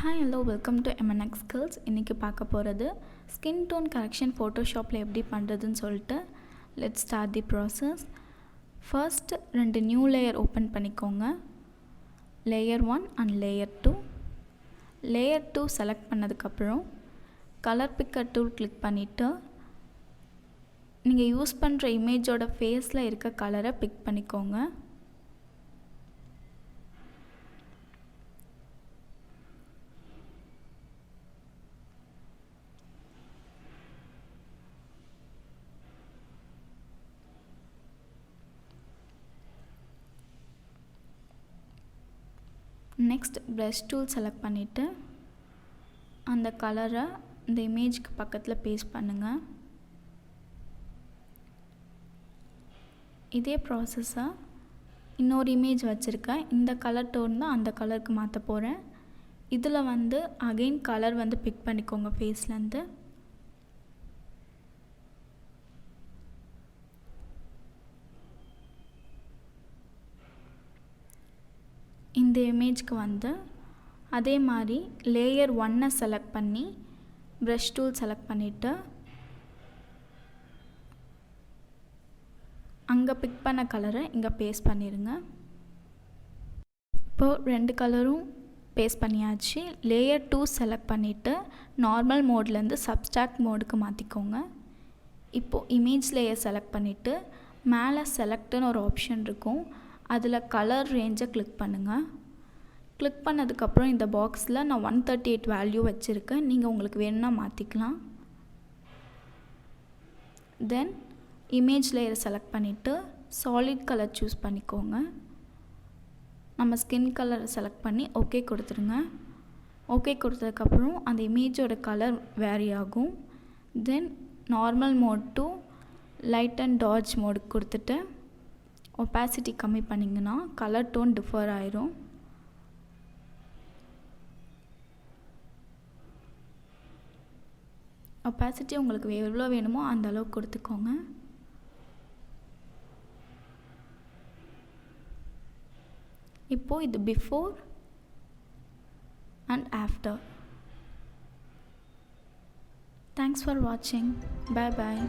Hi hello welcome to MNXSKILLS. இன்றைக்கி பார்க்க போகிறது ஸ்கின் டோன் கரெக்ஷன் ஃபோட்டோஷாப்பில் எப்படி பண்ணுறதுன்னு சொல்லிட்டு let's start the process. First 2 new layer open பண்ணிக்கோங்க. Layer 1 and layer 2. Layer 2 select பண்ணதுக்கப்புறம் கலர் பிக்கர் டூல் கிளிக் பண்ணிவிட்டு நீங்கள் யூஸ் பண்ணுற இமேஜோட ஃபேஸில் இருக்க கலரை பிக் பண்ணிக்கோங்க. நெக்ஸ்ட் ப்ரஷ் டூல் செலக்ட் பண்ணிவிட்டு அந்த கலரை இந்த இமேஜ்க்கு பக்கத்தில் பேஸ்ட் பண்ணுங்கள். இதே ப்ராசஸை இன்னொரு இமேஜ் வச்சுருக்கேன். இந்த கலர் டோன் தான் அந்த கலருக்கு மாற்ற போகிறேன். இதில் அகெயின் கலர் பிக் பண்ணிக்கோங்க ஃபேஸ்லேருந்து. இந்த இமேஜ்க்கு அதே மாதிரி லேயர் 1 செலக்ட் பண்ணி ப்ரஷ் டூல் செலக்ட் பண்ணிவிட்டு அங்கே பிக் பண்ண கலரை இங்கே பேஸ்ட் பண்ணிடுங்க. இப்போது 2 கலரும் பேஸ்ட் பண்ணியாச்சு. லேயர் 2 செலக்ட் பண்ணிவிட்டு நார்மல் மோட்லேருந்து சப்ஸ்ட்ராக்ட் மோடுக்கு மாற்றிக்கோங்க. இப்போது இமேஜ் லேயர் செலக்ட் பண்ணிவிட்டு மேலே செலக்ட்னு ஒரு ஆப்ஷன் இருக்கும். அதில் கலர் ரேஞ்சை கிளிக் பண்ணுங்கள். கிளிக் பண்ணதுக்கப்புறம் இந்த பாக்ஸில் நான் 138 வேல்யூ வச்சுருக்கேன். நீங்கள் உங்களுக்கு வேணும்னா மாற்றிக்கலாம். தென் இமேஜ் லேயரை செலக்ட் பண்ணிவிட்டு சாலிட் கலர் சூஸ் பண்ணிக்கோங்க. நம்ம ஸ்கின் கலரை செலக்ட் பண்ணி ஓகே கொடுத்துருங்க. ஓகே கொடுத்ததுக்கப்புறம் அந்த இமேஜோட கலர் வேரி ஆகும். Then normal mode to light and dark மோடுக்கு கொடுத்துட்டு ஒப்பாசிட்டி கம்மி பண்ணிங்கன்னா கலர் டோன் டிஃபர் ஆயிரும். ஒப்பாசிட்டி உங்களுக்கு எவ்வளோ வேணுமோ அந்த அளவுக்கு கொடுத்துக்கோங்க. இப்போது இது before and after. Thanks for வாட்சிங். பை பாய்.